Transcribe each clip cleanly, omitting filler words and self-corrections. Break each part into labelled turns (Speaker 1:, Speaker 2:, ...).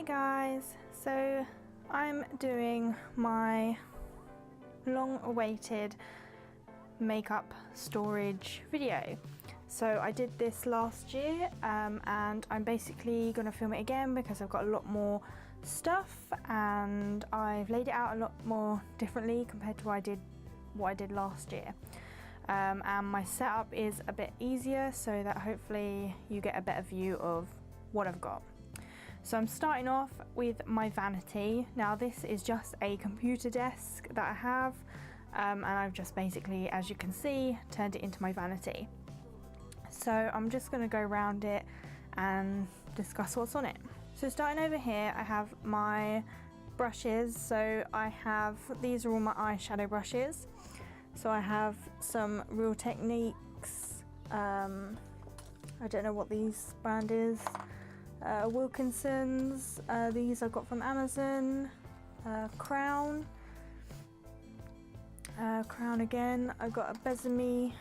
Speaker 1: guys, so I'm doing my long-awaited makeup storage video. So I did this last year and I'm basically going to film it again because I've got a lot more stuff and I've laid it out a lot more differently compared to what I did last year. And my setup is a bit easier so that hopefully you get a better view of what I've got. So I'm starting off with my vanity. Now this is just a computer desk that I have and I've just basically, as you can see, turned it into my vanity. So I'm just going to go around it and discuss what's on it. So starting over here, I have my brushes. So I have, these are all my eyeshadow brushes. So I have some Real Techniques, I don't know what this brand is, Wilkinson's, these I got from Amazon, Crown again. I got a Besame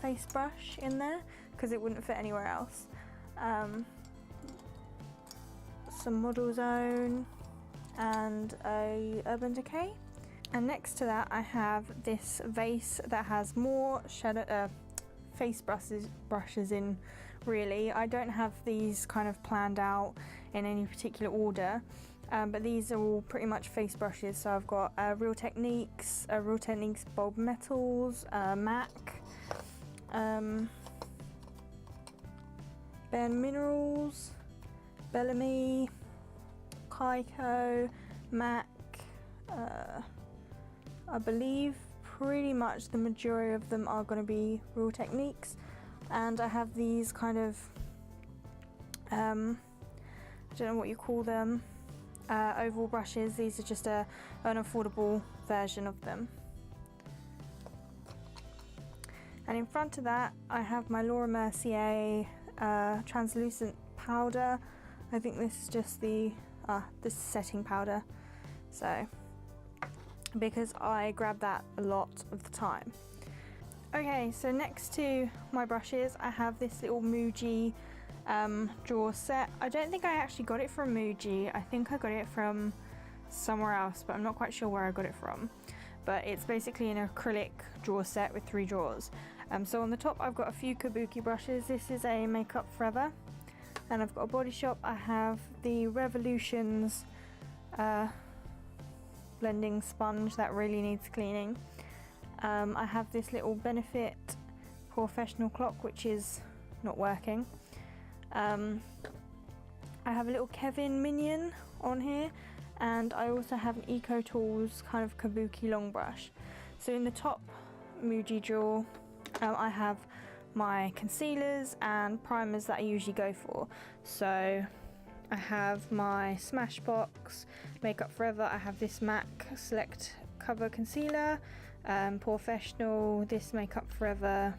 Speaker 1: face brush in there because it wouldn't fit anywhere else. Some Model Zone and a Urban Decay. And next to that I have this vase that has more shadow face brushes in. Really, I don't have these kind of planned out in any particular order, but these are all pretty much face brushes. So I've got Real Techniques Bulb Metals, MAC, Ben Minerals, Bellamy, Kaiko, MAC, I believe pretty much the majority of them are going to be Real Techniques. And I have these kind of, I don't know what you call them, oval brushes. These are just an affordable version of them. And in front of that I have my Laura Mercier translucent powder. I think this is just the this setting powder, so because I grab that a lot of the time. Okay, so next to my brushes I have this little Muji drawer set. I don't think I actually got it from Muji. I think I got it from somewhere else, but I'm not quite sure where I got it from. But it's basically an acrylic drawer set with 3 drawers. So on the top I've got a few kabuki brushes. This is a Makeup Forever. And I've got a Body Shop. I have the Revolutions blending sponge that really needs cleaning. I have this little Benefit Professional clock which is not working. I have a little Kevin minion on here, and I also have an Eco Tools kind of kabuki long brush. So in the top Muji drawer I have my concealers and primers that I usually go for. So I have my Smashbox Makeup Forever. I have this MAC Select Cover Concealer, Professional, this Makeup Forever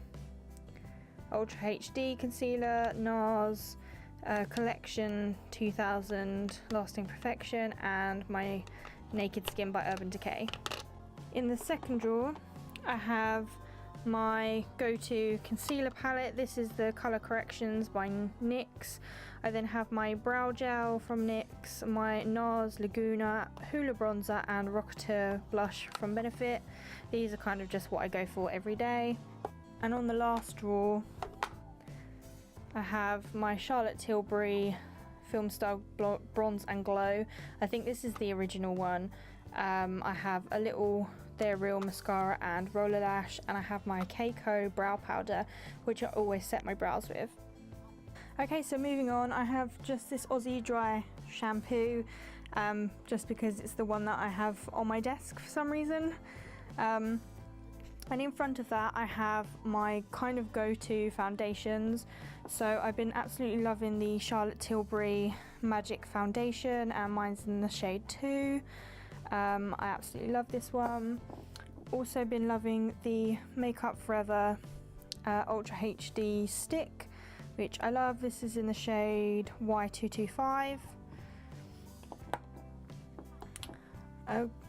Speaker 1: Ultra HD Concealer, NARS Collection 2000 Lasting Perfection, and my Naked Skin by Urban Decay. In the second drawer I have my go-to concealer palette. This is the Colour Corrections by NYX. I then have my brow gel from NYX, my NARS Laguna Hoola Bronzer and Rocketeur blush from Benefit. These are kind of just what I go for every day. And on the last drawer I have my Charlotte Tilbury Film Style Bronze and Glow. I think this is the original one. I have a little They're Real mascara and roller lash, and I have my Keiko brow powder which I always set my brows with. Okay, so moving on, I have just this Aussie Dry shampoo, just because it's the one that I have on my desk for some reason. And in front of that I have my kind of go-to foundations. So I've been absolutely loving the Charlotte Tilbury Magic Foundation, and mine's in the shade 2. I absolutely love this one. Also been loving the Makeup Forever Ultra HD stick, which I love. This is in the shade Y225.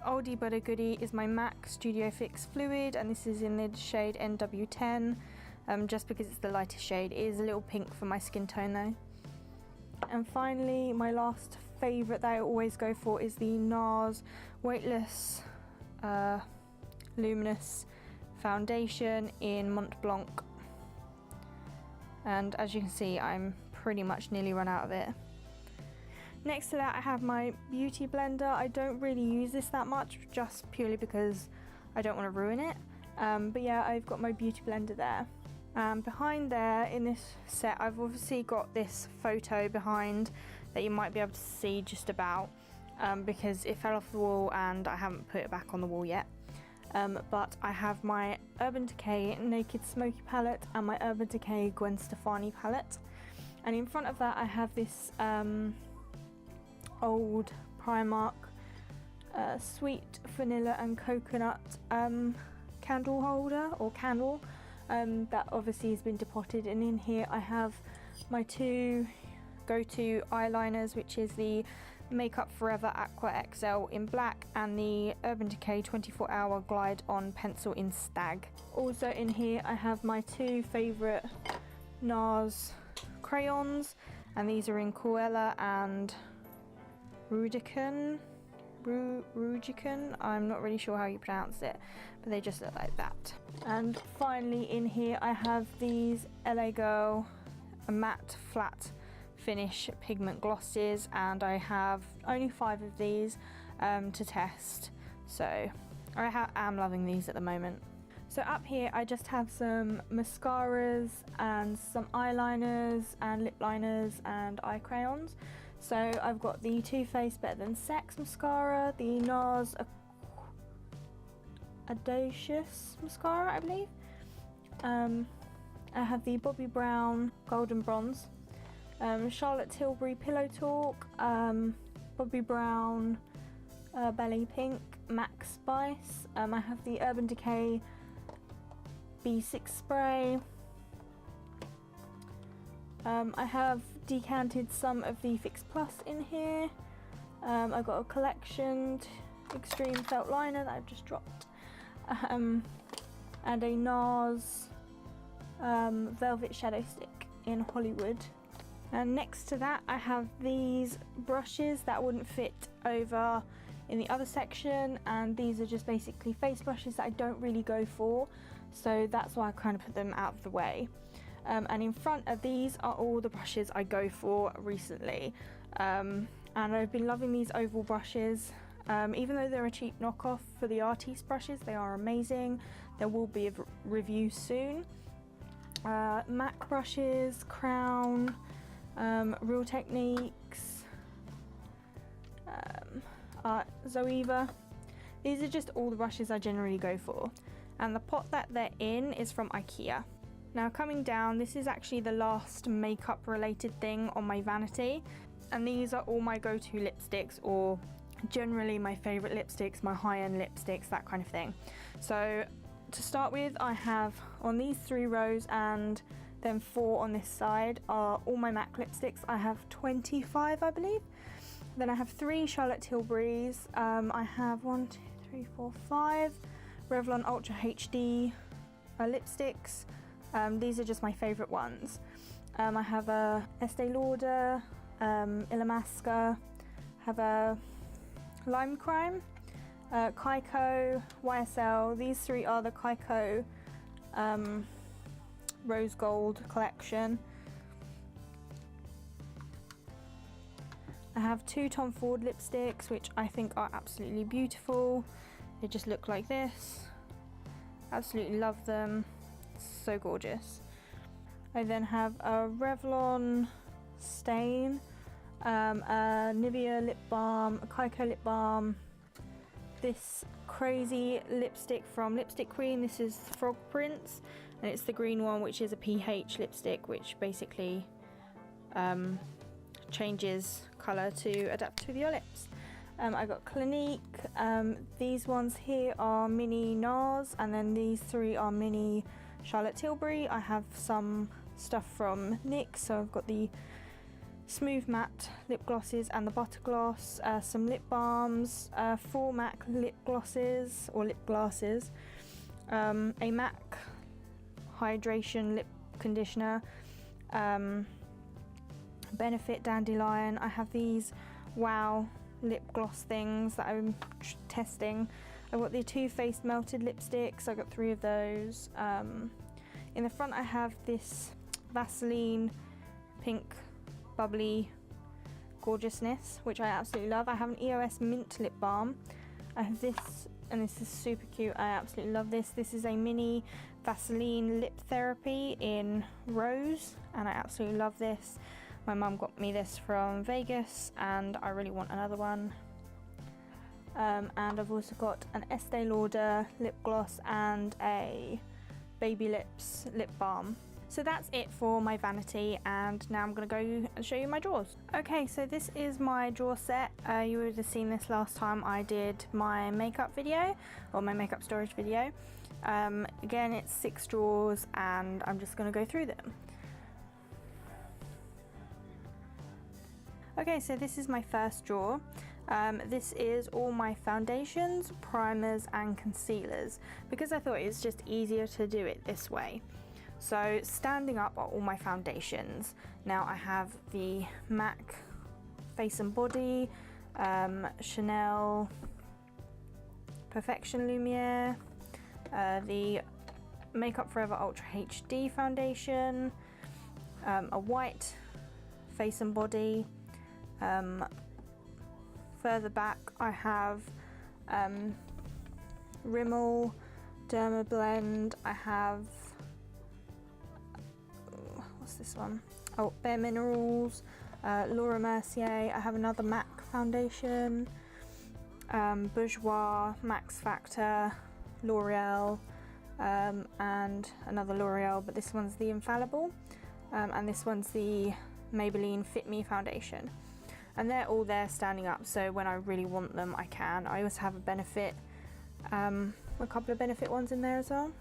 Speaker 1: Oldie but a goodie is my MAC Studio Fix Fluid, and this is in the shade NW10, just because it's the lightest shade. It is a little pink for my skin tone though. And finally, my last favourite that I always go for is the NARS Weightless Luminous Foundation in Mont Blanc. And as you can see, I'm pretty much nearly run out of it. Next to that I have my beauty blender. I don't really use this that much, just purely because I don't want to ruin it. But yeah, I've got my beauty blender there. Behind there in this set, I've obviously got this photo behind that you might be able to see just about, because it fell off the wall and I haven't put it back on the wall yet. But I have my Urban Decay Naked Smoky palette and my Urban Decay Gwen Stefani palette. And in front of that I have this old Primark Sweet Vanilla and Coconut candle holder, or candle, that obviously has been depotted. And in here I have my two go-to eyeliners, which is the Makeup Forever Aqua XL in black and the Urban Decay 24-hour Glide On pencil in Stag. Also in here I have my two favourite NARS crayons, and these are in Cruella and Rubicon. I'm not really sure how you pronounce it, but they just look like that. And finally in here I have these LA Girl matte flat finish pigment glosses, and I have only 5 of these to test, so I am loving these at the moment. So up here I just have some mascaras and some eyeliners and lip liners and eye crayons. So I've got the Too Faced Better Than Sex mascara, the NARS Audacious mascara, I believe. I have the Bobbi Brown Golden Bronze, Charlotte Tilbury Pillow Talk, Bobbi Brown Belly Pink Max Spice. I have the Urban Decay B6 spray. I have decanted some of the Fix Plus in here. I've got a collection Extreme Felt Liner that I've just dropped, and a NARS Velvet Shadow Stick in Hollywood. And next to that I have these brushes that wouldn't fit over in the other section, and these are just basically face brushes that I don't really go for, so that's why I kind of put them out of the way. And in front of these are all the brushes I go for recently, and I've been loving these oval brushes. Even though they're a cheap knockoff for the Artiste brushes, they are amazing. There will be a review soon. MAC brushes, Crown, Real Techniques, Zoeva. These are just all the brushes I generally go for. And the pot that they're in is from IKEA. Now coming down, this is actually the last makeup related thing on my vanity, and these are all my go-to lipsticks, or generally my favourite lipsticks, my high-end lipsticks, that kind of thing. So to start with, I have on these 3 rows and then 4 on this side are all my MAC lipsticks. I have 25, I believe. Then I have 3 Charlotte Tilburys. I have 1, 2, 3, 4, 5 Revlon Ultra HD lipsticks. These are just my favourite ones. I have a Estee Lauder, Illamasqua, have a Lime Crime, Kaiko, YSL. These 3 are the Kaiko Rose Gold collection. I have 2 Tom Ford lipsticks, which I think are absolutely beautiful. They just look like this. Absolutely love them. So gorgeous. I then have a Revlon Stain, a Nivea lip balm, a Kaiko lip balm, this crazy lipstick from Lipstick Queen. This is Frog Prince, and it's the green one, which is a pH lipstick, which basically changes colour to adapt to your lips. I got Clinique. These ones here are mini NARS, and then these 3 are mini Charlotte Tilbury. I have some stuff from NYX, so I've got the Smooth Matte lip glosses and the Butter Gloss, some lip balms, 4 MAC lip glosses or lip glasses, a MAC hydration lip conditioner, Benefit Dandelion. I have these wow lip gloss things that I'm testing. I've got the Too Faced melted lipsticks. I got 3 of those. In the front I have this Vaseline pink bubbly gorgeousness, which I absolutely love. I have an EOS mint lip balm. I have this, and this is super cute. I absolutely love this. This is a mini Vaseline lip therapy in rose, and I absolutely love this. My mum got me this from Vegas and I really want another one. And I've also got an Estee Lauder lip gloss and a Baby Lips lip balm. So that's it for my vanity, and now I'm going to go and show you my drawers. Okay, so this is my drawer set. You would have seen this last time I did my makeup video, or my makeup storage video. Again, it's 6 drawers and I'm just going to go through them. Okay, so this is my first drawer. This is all my foundations, primers and concealers, because I thought it's just easier to do it this way. So standing up are all my foundations. Now I have the MAC Face and Body, Chanel Perfection Lumiere, the Makeup Forever Ultra HD foundation, a white Face and Body. Further back I have Rimmel Derma Blend. I have, what's this one? Oh, Bare Minerals, Laura Mercier. I have another MAC foundation, Bourjois, Max Factor, L'Oreal, and another L'Oreal, but this one's the Infallible, and this one's the Maybelline Fit Me foundation. And they're all there standing up, so when I really want them I can. I also have a Benefit, a couple of Benefit ones in there as well.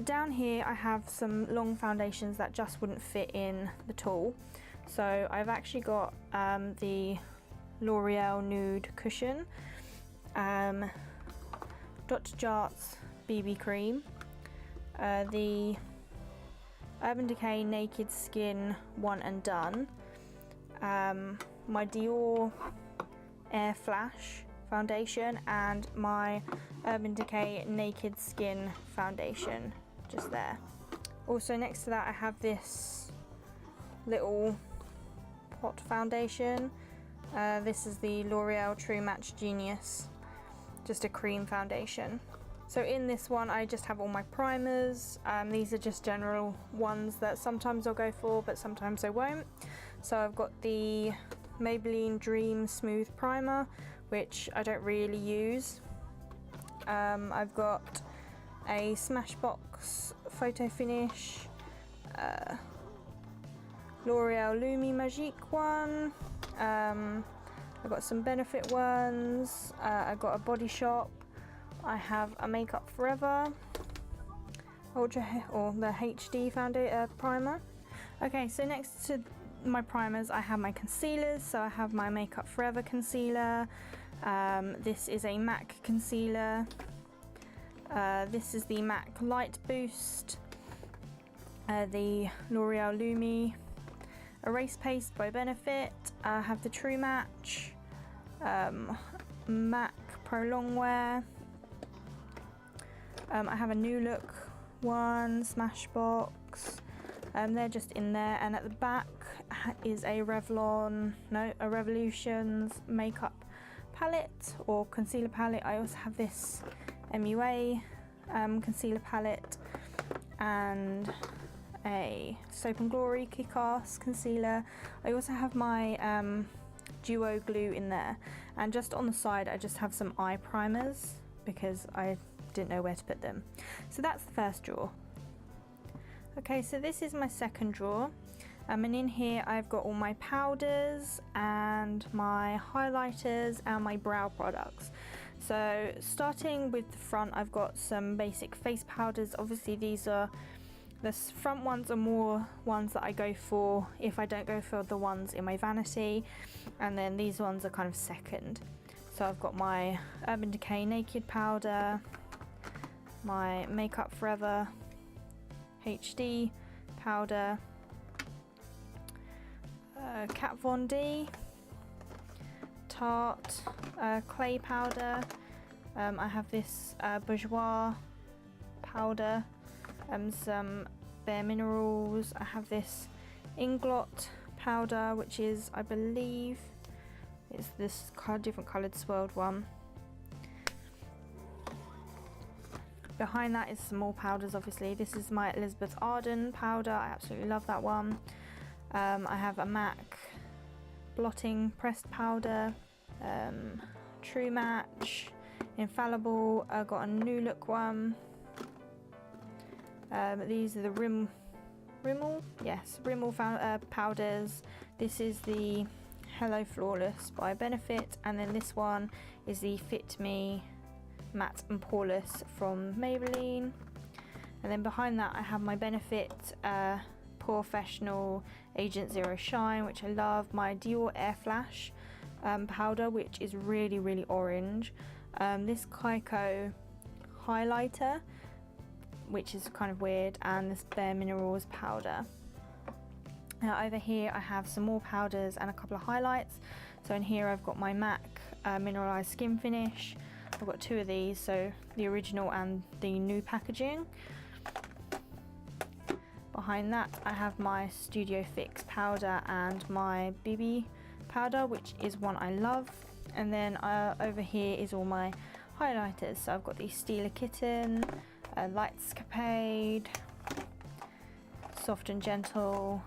Speaker 1: Down here I have some long foundations that just wouldn't fit in the tool. So I've actually got the L'Oreal Nude Cushion, Dr. Jart's BB Cream, the Urban Decay Naked Skin One and Done, my Dior Air Flash foundation, and my Urban Decay Naked Skin foundation just there. Also next to that I have this little pot foundation. This is the L'Oreal True Match Genius, just a cream foundation. So in this one I just have all my primers. These are just general ones that sometimes I'll go for but sometimes I won't. So I've got the Maybelline Dream Smooth Primer, which I don't really use. I've got a Smashbox Photo Finish, L'Oreal Lumi Magique one, I've got some Benefit ones, I've got a Body Shop, I have a Makeup Forever Ultra or the HD primer. Okay, so next to my primers I have my concealers. So I have my Makeup Forever concealer, this is a MAC concealer, this is the MAC Light Boost, the L'Oreal Lumi Erase Paste by Benefit, I have the True Match, MAC Pro Longwear, I have a New Look one, Smashbox, they're just in there, and at the back is a Revolutions makeup palette or concealer palette. I also have this MUA concealer palette and a Soap and Glory Kick-Ass concealer. I also have my Duo glue in there, and just on the side I just have some eye primers because I didn't know where to put them. So that's the first drawer. Okay, so this is my second drawer, and in here I've got all my powders and my highlighters and my brow products. So starting with the front, I've got some basic face powders. Obviously the front ones are more ones that I go for if I don't go for the ones in my vanity, and then these ones are kind of second. So I've got my Urban Decay Naked Powder, my Makeup Forever HD powder, Kat Von D Tarte clay powder. I have this Bourjois powder, some Bare Minerals. I have this Inglot powder, which is, I believe, it's this different coloured swirled one. Behind that is some more powders, obviously. This is my Elizabeth Arden powder. I absolutely love that one. I have a MAC blotting pressed powder, True Match, Infallible. I got a New Look one. These are the Rimmel powders. This is the Hello Flawless by Benefit, and then this one is the Fit Me Matte and Poreless from Maybelline. And then behind that I have my Benefit Professional Agent Zero Shine, which I love, my Dior Air Flash powder, which is really orange, this Kaiko highlighter, which is kind of weird, and this Bare Minerals powder. Now over here I have some more powders and a couple of highlights. So in here I've got my MAC Mineralized Skin Finish. I've got two of these, so the original and the new packaging. Behind that I have my Studio Fix powder and my BB powder, which is one I love. And then over here is all my highlighters. So I've got the Stila Kitten, Lightscapade, Soft and Gentle,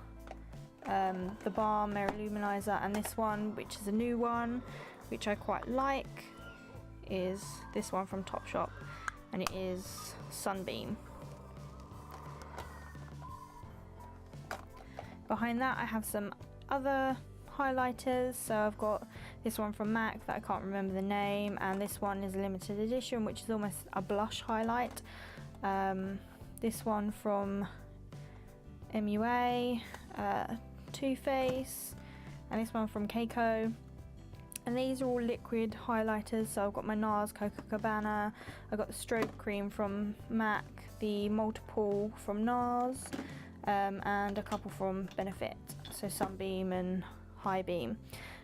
Speaker 1: the Balm Mirror Luminizer, and this one, which is a new one, which I quite like, is this one from Topshop, and it is Sunbeam. Behind that I have some other highlighters. So I've got this one from MAC that I can't remember the name, and this one is a limited edition, which is almost a blush highlight. This one from MUA, Too Faced, and this one from Keiko. And these are all liquid highlighters. So I've got my NARS Coco Cabana, I've got the Strobe Cream from MAC, the Multiple from NARS, and a couple from Benefit, so Sunbeam and High Beam.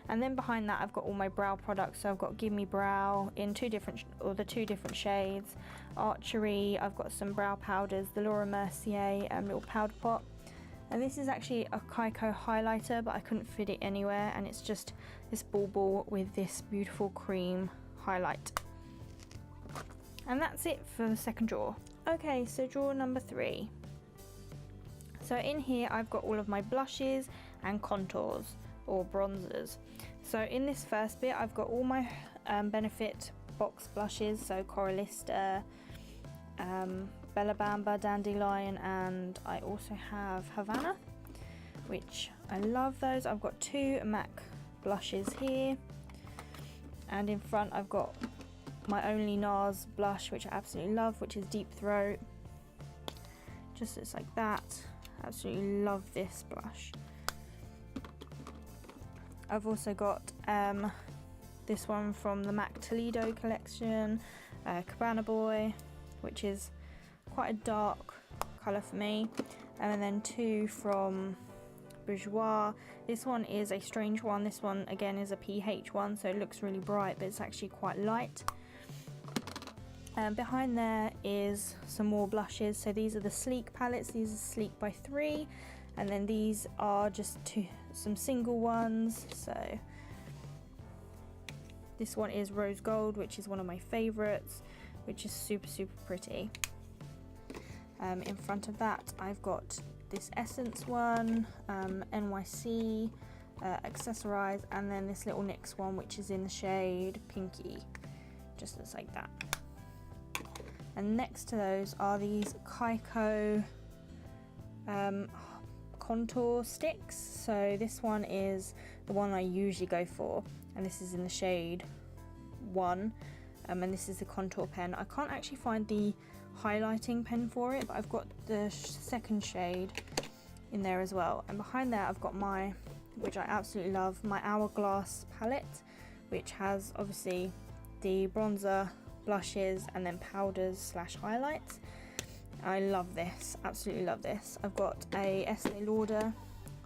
Speaker 1: And then behind that I've got all my brow products. So I've got Gimme Brow in two different shades, Archery. I've got some brow powders, the Laura Mercier little powder pot, and this is actually a Kaiko highlighter, but I couldn't fit it anywhere, and it's just this ball with this beautiful cream highlight. And that's it for the second drawer. Okay, so drawer number 3. So in here I've got all of my blushes and contours or bronzers. So in this first bit I've got all my Benefit box blushes, so Coralista, Bella Bamba, Dandelion, and I also have Havana, which I love those. I've got 2 MAC blushes here, and in front I've got my only NARS blush, which I absolutely love, which is Deep Throat. Just looks like that. Absolutely love this blush. I've also got this one from the MAC Toledo collection, Cabana Boy, which is quite a dark colour for me, and then 2 from Bourjois. This one is a strange one. This one again is a PH one, so it looks really bright, but it's actually quite light. Behind there is some more blushes. So these are the Sleek palettes. These are Sleek by 3, and then these are just some single ones. So this one is Rose Gold, which is one of my favorites, which is super pretty. In front of that I've got this Essence one, NYC, Accessorize, and then this little NYX one, which is in the shade Pinky. Just looks like that. And next to those are these Kaiko contour sticks. So this one is the one I usually go for, and this is in the shade 1, and this is the contour pen. I can't actually find the highlighting pen for it, but I've got the second shade in there as well. And behind there I've got my, which I absolutely love, my Hourglass palette, which has obviously the bronzer, blushes, and then powders / highlights. I love this, absolutely love this. I've got a Estee Lauder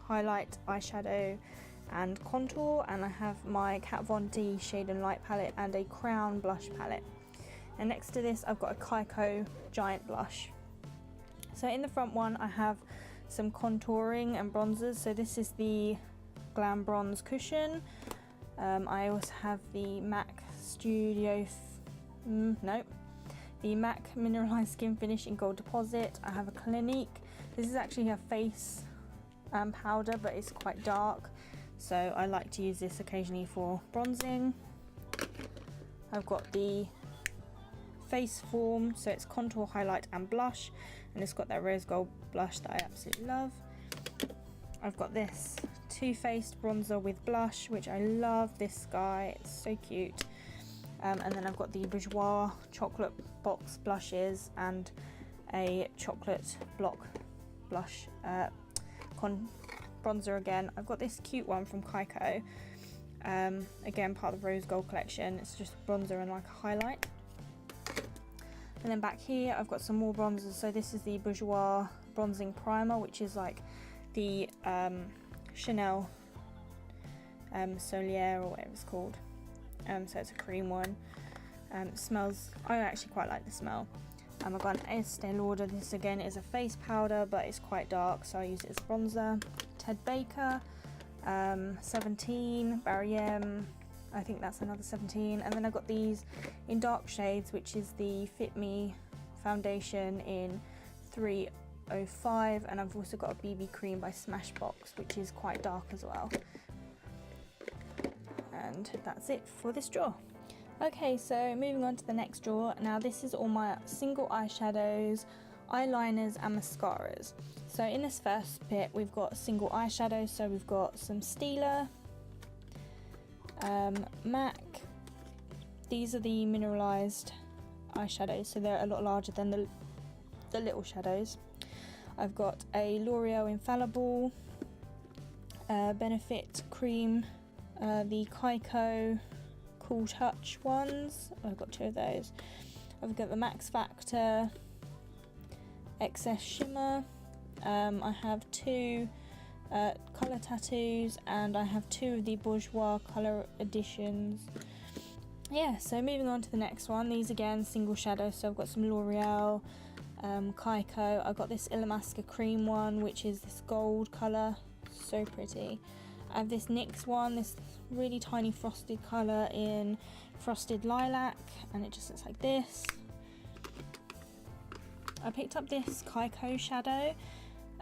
Speaker 1: highlight, eyeshadow, and contour, and I have my Kat Von D Shade and Light palette and a Crown blush palette. And next to this I've got a Kaiko giant blush. So in the front one I have some contouring and bronzers. So this is the Glam Bronze Cushion. I also have the MAC the MAC Mineralized Skin Finish in Gold Deposit. I have a Clinique. This is actually a face powder, but it's quite dark, so I like to use this occasionally for bronzing. I've got the Face Form, so it's contour, highlight and blush, and it's got that rose gold blush that I absolutely love. I've got this Too Faced bronzer with blush, which I love. This guy, it's so cute. And then I've got the Bourjois chocolate box blushes and a chocolate block blush bronzer again. I've got this cute one from Kaiko, again part of the rose gold collection. It's just a bronzer and like a highlight. And then back here I've got some more bronzers. So this is the Bourjois bronzing primer, which is like the Chanel Solier or whatever it's called. So it's a cream one. It smells, I actually quite like the smell. I've got an Estee Lauder. This again is a face powder, but it's quite dark, so I use it as bronzer. Ted Baker, 17, Barry M, I think that's another 17. And then I've got these in dark shades, which is the Fit Me foundation in 305, and I've also got a BB cream by Smashbox, which is quite dark as well. And that's it for this drawer. Okay, so moving on to the next drawer. Now this is all my single eyeshadows, eyeliners and mascaras. So in this first bit we've got single eyeshadows. So we've got some Stila, MAC. These are the mineralized eyeshadows, so they're a lot larger than the little shadows. I've got a L'Oreal Infallible, Benefit Cream, the Kaiko Cool Touch ones. I've got two of those. I've got the Max Factor Excess Shimmer. I have two colour tattoos, and I have two of the Bourjois colour editions. Yeah, so moving on to the next one. These again single shadows. So I've got some L'Oreal, Kaiko. I've got this Illamasqua cream one, which is this gold colour, so pretty. I have this NYX one, this really tiny frosted colour in Frosted Lilac, and it just looks like this. I picked up this Kaiko shadow,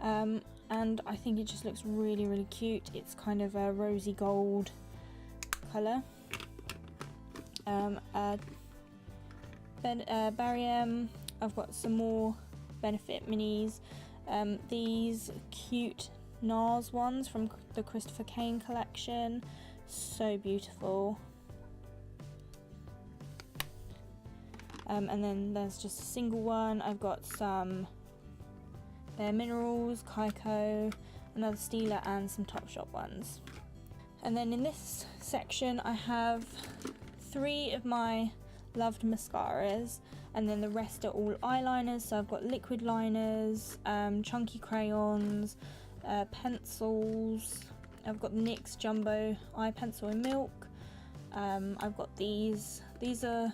Speaker 1: and I think it just looks really, really cute. It's kind of a rosy gold colour. Barry M, I've got some more Benefit minis. These cute NARS ones from the Christopher Kane collection, so beautiful. And then there's just a single one. I've got some Bare Minerals, Kaiko, another Stila, and some Topshop ones. And then in this section I have three of my loved mascaras, and then the rest are all eyeliners. So I've got liquid liners, chunky crayons, pencils. I've got the NYX Jumbo Eye Pencil in Milk. I've got these are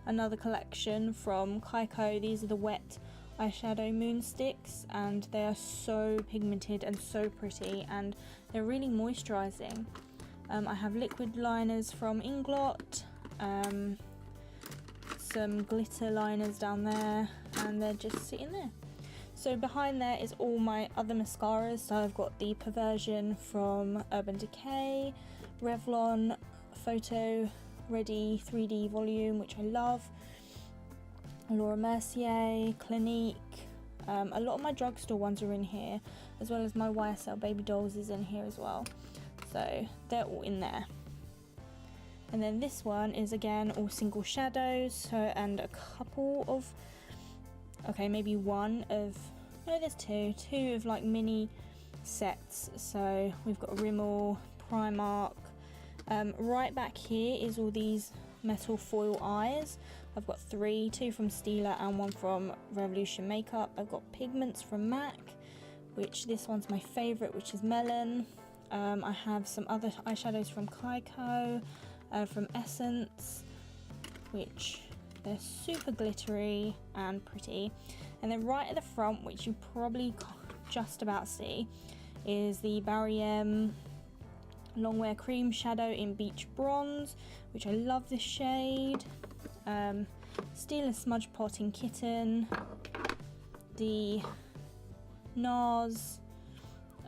Speaker 1: another collection from Kaiko. These are the wet eyeshadow moon sticks, and they are so pigmented and so pretty, and they're really moisturizing. I have liquid liners from Inglot, some glitter liners down there, and they're just sitting there. So behind there is all my other mascaras. So I've got the Perversion from Urban Decay, Revlon Photo Ready 3D Volume, which I love, Laura Mercier, Clinique. A lot of my drugstore ones are in here, as well as my YSL Baby Dolls is in here as well. So they're all in there. And then this one is again all single shadows, so, and a couple of, okay, maybe one of, no, there's two of like mini sets. So we've got Rimmel, Primark. Right back here is all these metal foil eyes. I've got three, two from Stila and one from Revolution Makeup. I've got pigments from MAC, which this one's my favourite, which is Melon. I have some other eyeshadows from Kaiko, from Essence, which they're super glittery and pretty. And then right at the front, which you probably just about see, is the Barry M Longwear Cream Shadow in Beach Bronze, which I love this shade. Steal a Smudge Pot in Kitten, the NARS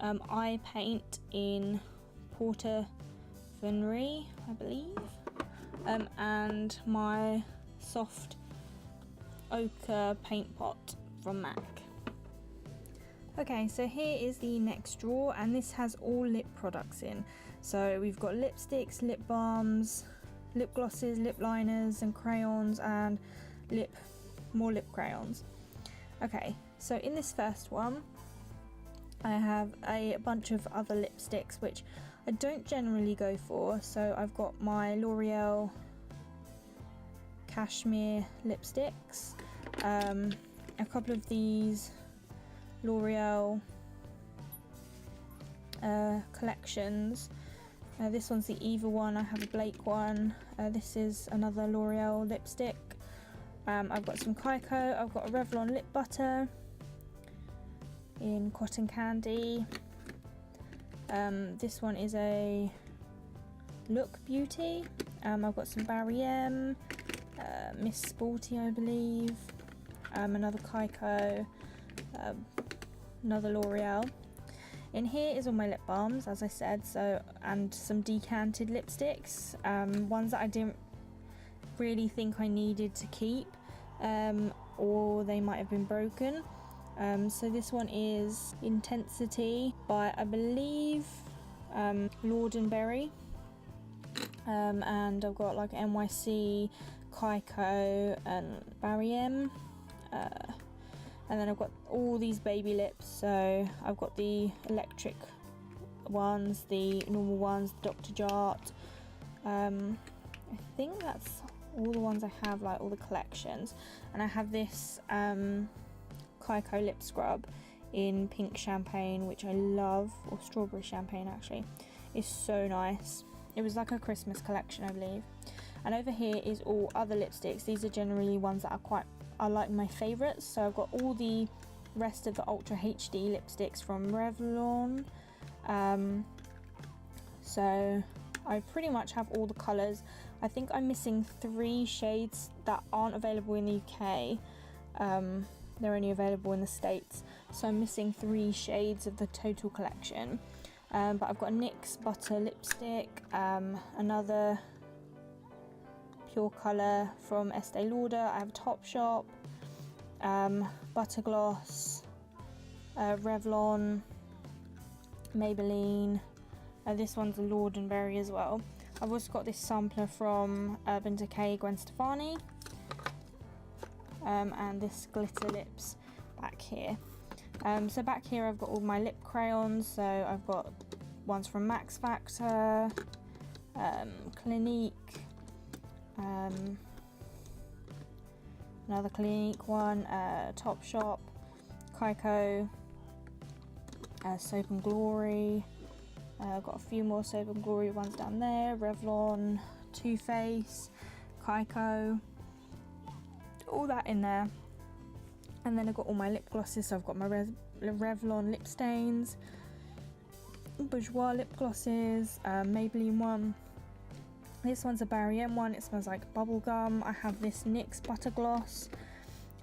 Speaker 1: eye paint in Porter Venery, I believe, and my soft ochre paint pot from MAC. Okay, so here is the next drawer, and this has all lip products in. So we've got lipsticks, lip balms, lip glosses, lip liners and crayons, and more lip crayons. Okay, so in this first one I have a bunch of other lipsticks which I don't generally go for. So I've got my L'Oreal Cashmere lipsticks, a couple of these L'Oreal collections. This one's the Eva one, I have a Blake one. This is another L'Oreal lipstick. I've got some Kaiko, I've got a Revlon lip butter in Cotton Candy. This one is a Look Beauty. I've got some Barry M, Miss Sporty I believe, another Kaiko, another L'Oreal. In here is all my lip balms, as I said, and some decanted lipsticks, ones that I didn't really think I needed to keep, or they might have been broken. So this one is Intensity by, I believe, Lord & Berry, and I've got like NYC, Kaiko and Barry M, and then I've got all these baby lips. So I've got the electric ones, the normal ones, Dr. Jart. I think that's all the ones I have, like all the collections. And I have this Kaiko lip scrub in pink champagne, which I love, or strawberry champagne actually. It's so nice. It was like a Christmas collection, I believe. And over here is all other lipsticks. These are generally ones that are like my favourites. So I've got all the rest of the Ultra HD lipsticks from Revlon. So I pretty much have all the colours. I think I'm missing 3 shades that aren't available in the UK. They're only available in the States. So I'm missing 3 shades of the total collection. But I've got a NYX Butter lipstick, another Pure Colour from Estee Lauder, I have Topshop, Butter Gloss, Revlon, Maybelline, this one's a Lord & Berry as well. I've also got this sampler from Urban Decay Gwen Stefani, and this glitter lips back here. So back here I've got all my lip crayons. So I've got ones from Max Factor, Clinique, another Clinique one, Topshop, Kaiko, Soap and Glory. I've got a few more Soap and Glory ones down there, Revlon, Too Faced, Kaiko, all that in there. And then I've got all my lip glosses. So I've got my Revlon lip stains, Bourjois lip glosses, Maybelline one. This one's a Barry M one, it smells like bubblegum. I have this NYX Butter Gloss,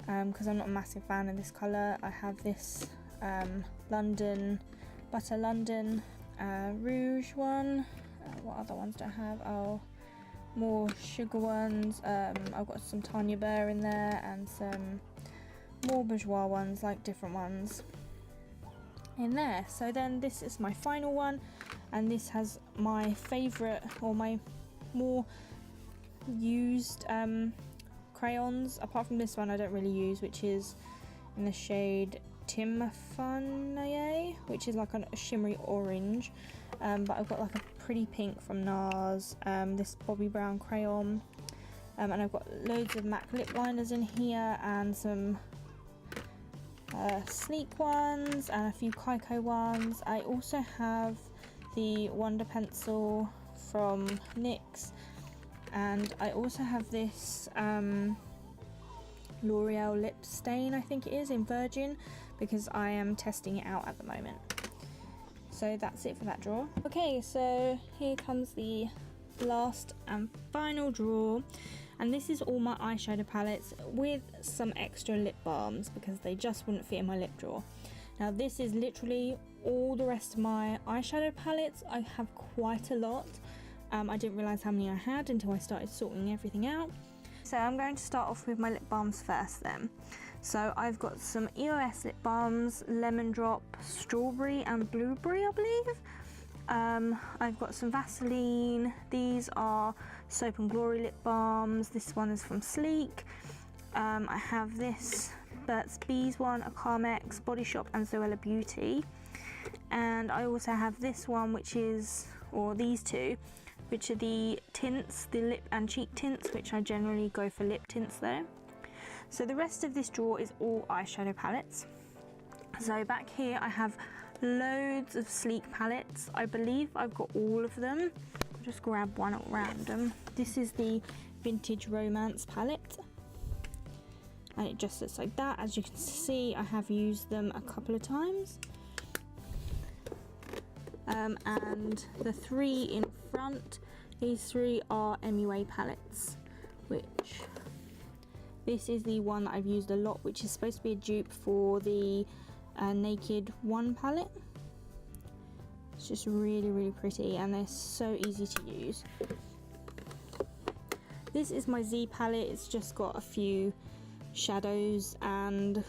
Speaker 1: because I'm not a massive fan of this colour. I have this Butter London Rouge one. What other ones do I have? Oh, more sugar ones. I've got some Tanya Burr in there, and some more bourgeois ones, like different ones in there. So then this is my final one, and this has my favourite, or my more used crayons, apart from this one I don't really use, which is in the shade Timfanaye, which is like a shimmery orange, but I've got like a pretty pink from NARS, this Bobbi Brown crayon, and I've got loads of MAC lip liners in here, and some sleek ones, and a few Kaiko ones. I also have the Wonder Pencil from NYX, and I also have this L'Oreal lip stain, I think it is, in Virgin, because I am testing it out at the moment. So that's it for that drawer. Okay, so here comes the last and final drawer, and this is all my eyeshadow palettes with some extra lip balms because they just wouldn't fit in my lip drawer. Now this is literally all the rest of my eyeshadow palettes. I have quite a lot. I didn't realise how many I had until I started sorting everything out. So I'm going to start off with my lip balms first then. So I've got some EOS lip balms, Lemon Drop, Strawberry and Blueberry, I believe. I've got some Vaseline. These are Soap and Glory lip balms. This one is from Sleek. I have this Burt's Bees one, a Carmex, Body Shop and Zoella Beauty. And I also have this one, which is, or these two, which are the tints, the lip and cheek tints, which I generally go for lip tints though. So the rest of this drawer is all eyeshadow palettes. So back here I have loads of Sleek palettes. I believe I've got all of them. I'll just grab one at random. This is the Vintage Romance palette. And it just looks like that. As you can see, I have used them a couple of times. And the three in front, these three are MUA palettes, which this is the one that I've used a lot, which is supposed to be a dupe for the Naked One palette. It's just really pretty and they're so easy to use. This is my Z palette. It's just got a few shadows and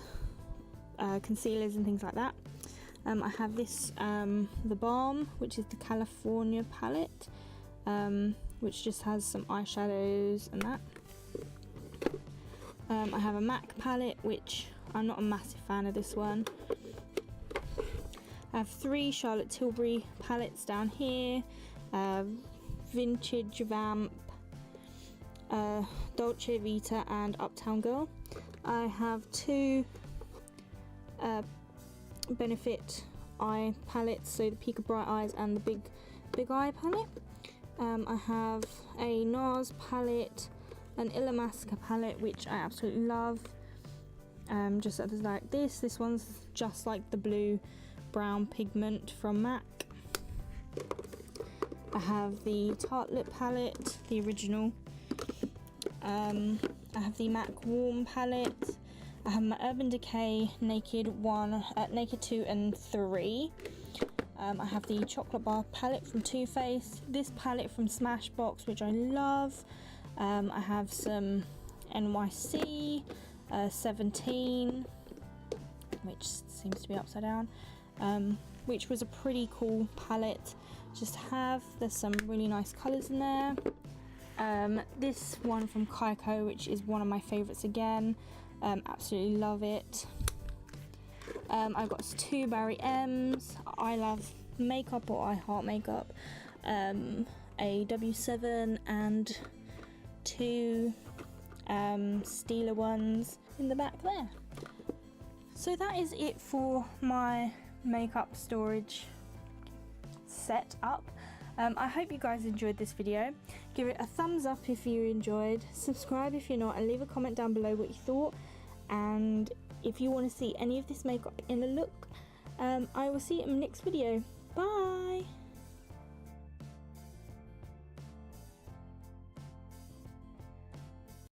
Speaker 1: concealers and things like that. I have this, the Balm, which is the California palette, which just has some eyeshadows and that. I have a MAC palette, which I'm not a massive fan of this one. I have three Charlotte Tilbury palettes down here, Vintage Vamp, Dolce Vita and Uptown Girl. I have two Benefit eye palettes, so the Peak of Bright Eyes and the Big Eye palette. I have a NARS palette, an Illamasqua palette, which I absolutely love. Just like this. This one's just like the blue brown pigment from MAC. I have the Tarte Lip palette, the original. I have the MAC Warm palette. I have my Urban Decay Naked 2 and 3. I have the Chocolate Bar palette from Too Faced. This palette from Smashbox, which I love. I have some NYC 17, which seems to be upside down, which was a pretty cool palette. There's some really nice colours in there. This one from Kaiko, which is one of my favourites again. Absolutely love it. I've got two Barry M's. I love makeup, or I heart makeup. A W7 and two Stila ones in the back there. So that is it for my makeup storage setup. I hope you guys enjoyed this video. Give it a thumbs up if you enjoyed, subscribe if you're not, and leave a comment down below what you thought. And if you want to see any of this makeup in a look, I will see you in the next video. Bye!